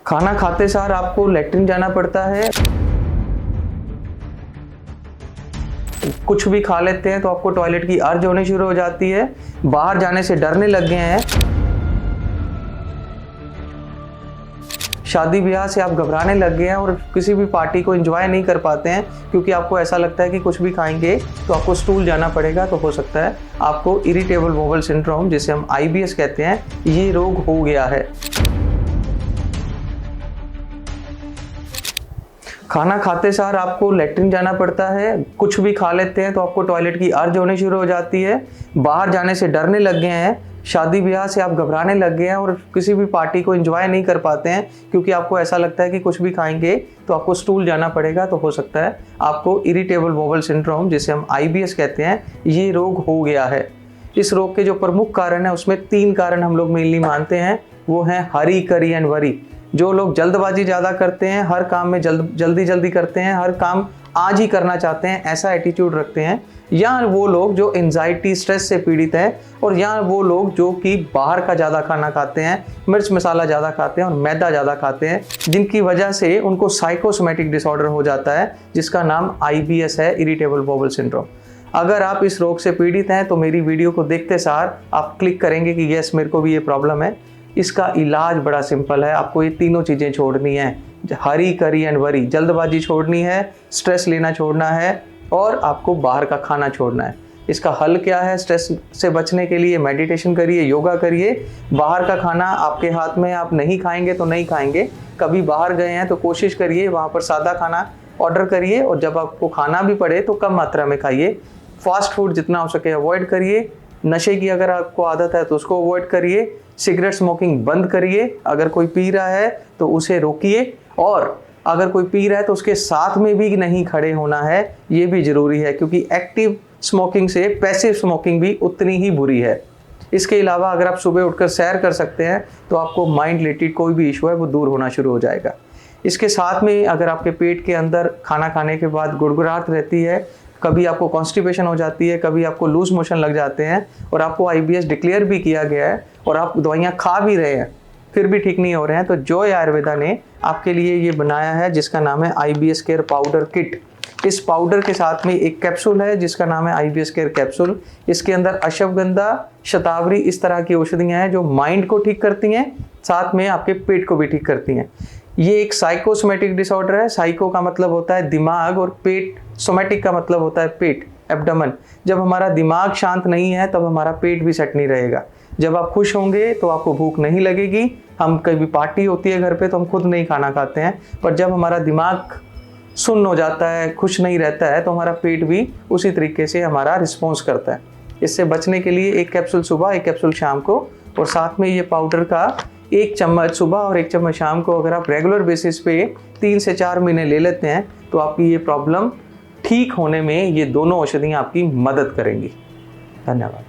खाना खाते सार आपको लैट्रिन जाना पड़ता है। कुछ भी खा लेते हैं तो आपको टॉयलेट की अर्ज होनी शुरू हो जाती है, बाहर जाने से डरने लग गए हैं। शादी ब्याह से आप घबराने लग गए हैं और किसी भी पार्टी को एंजॉय नहीं कर पाते हैं क्योंकि आपको ऐसा लगता है कि कुछ भी खाएंगे तो आपको स्टूल जाना पड़ेगा। तो हो सकता है आपको इरिटेबल बाउल सिंड्रोम, जिसे हम IBS कहते हैं, ये रोग हो गया है। खाना खाते सार आपको लैट्रिन जाना पड़ता है। कुछ भी खा लेते हैं तो आपको टॉयलेट की अर्ज होनी शुरू हो जाती है, बाहर जाने से डरने लग गए हैं। शादी ब्याह से आप घबराने लग गए हैं और किसी भी पार्टी को एंजॉय नहीं कर पाते हैं क्योंकि आपको ऐसा लगता है कि कुछ भी खाएंगे तो आपको स्टूल जाना पड़ेगा। तो हो सकता है आपको इरिटेबल बाउल सिंड्रोम, जिसे हम IBS कहते हैं, ये रोग हो गया है। इस रोग के जो प्रमुख कारण है उसमें 3 कारण हम लोग मेनली मानते हैं। वो हैं हरी, करी एंड वरी। जो लोग जल्दबाजी ज़्यादा करते हैं, हर काम में जल्दी करते हैं, हर काम आज ही करना चाहते हैं, ऐसा एटीट्यूड रखते हैं। या वो लोग जो एंजाइटी, स्ट्रेस से पीड़ित हैं, और या वो लोग जो कि बाहर का ज़्यादा खाना खाते हैं, मिर्च मसाला ज़्यादा खाते हैं और मैदा ज़्यादा खाते हैं, जिनकी वजह से उनको साइकोसोमेटिक डिसऑर्डर हो जाता है, जिसका नाम IBS है, इरिटेबल बाउल सिंड्रोम। अगर आप इस रोग से पीड़ित हैं तो मेरी वीडियो को देखते सार आप क्लिक करेंगे कि यस, मेरे को भी ये प्रॉब्लम है। इसका इलाज बड़ा सिंपल है। आपको ये तीनों चीज़ें छोड़नी है, हरी, करी एंड वरी। जल्दबाजी छोड़नी है, स्ट्रेस लेना छोड़ना है, और आपको बाहर का खाना छोड़ना है। इसका हल क्या है? स्ट्रेस से बचने के लिए मेडिटेशन करिए, योगा करिए। बाहर का खाना आपके हाथ में, आप नहीं खाएंगे तो नहीं खाएंगे। कभी बाहर गए हैं तो कोशिश करिए वहाँ पर सादा खाना ऑर्डर करिए, और जब आपको खाना भी पड़े तो कम मात्रा में खाइए। फास्ट फूड जितना हो सके अवॉइड करिए। नशे की अगर आपको आदत है तो उसको अवॉइड करिए। सिगरेट स्मोकिंग बंद करिए। अगर कोई पी रहा है तो उसे रोकिए, और अगर कोई पी रहा है तो उसके साथ में भी नहीं खड़े होना है। ये भी ज़रूरी है क्योंकि एक्टिव स्मोकिंग से पैसिव स्मोकिंग भी उतनी ही बुरी है। इसके अलावा अगर आप सुबह उठकर सैर कर सकते हैं तो आपको माइंड रिलेटेड कोई भी इशू है वो दूर होना शुरू हो जाएगा। इसके साथ में अगर आपके पेट के अंदर खाना खाने के बाद गुड़गुड़ाहट रहती है, कभी आपको कॉन्स्टिपेशन हो जाती है, कभी आपको लूज मोशन लग जाते हैं, और आपको IBS डिक्लेयर भी किया गया है और आप दवाइयाँ खा भी रहे हैं फिर भी ठीक नहीं हो रहे हैं, तो जॉय आयुर्वेदा ने आपके लिए ये बनाया है जिसका नाम है IBS केयर पाउडर किट। इस पाउडर के साथ में एक कैप्सूल है जिसका नाम है IBS केयर कैप्सूल। इसके अंदर अश्वगंधा, शतावरी, इस तरह की औषधियाँ हैं जो माइंड को ठीक करती हैं, साथ में आपके पेट को भी ठीक करती हैं। ये एक साइकोसोमेटिक डिसऑर्डर है। साइको का मतलब होता है दिमाग, और पेट, सोमेटिक का मतलब होता है पेट, एब्डोमेन। जब हमारा दिमाग शांत नहीं है तब हमारा पेट भी सेट नहीं रहेगा। जब आप खुश होंगे तो आपको भूख नहीं लगेगी। हम कभी पार्टी होती है घर पे तो हम खुद नहीं खाना खाते हैं, पर जब हमारा दिमाग सुन्न हो जाता है, खुश नहीं रहता है, तो हमारा पेट भी उसी तरीके से हमारा रिस्पॉन्स करता है। इससे बचने के लिए 1 कैप्सूल सुबह, 1 कैप्सूल शाम को, और साथ में ये पाउडर का 1 चम्मच सुबह और 1 चम्मच शाम को अगर आप रेगुलर बेसिस पे 3 से 4 महीने ले लेते हैं तो आपकी ये प्रॉब्लम ठीक होने में ये दोनों औषधियाँ आपकी मदद करेंगी। धन्यवाद।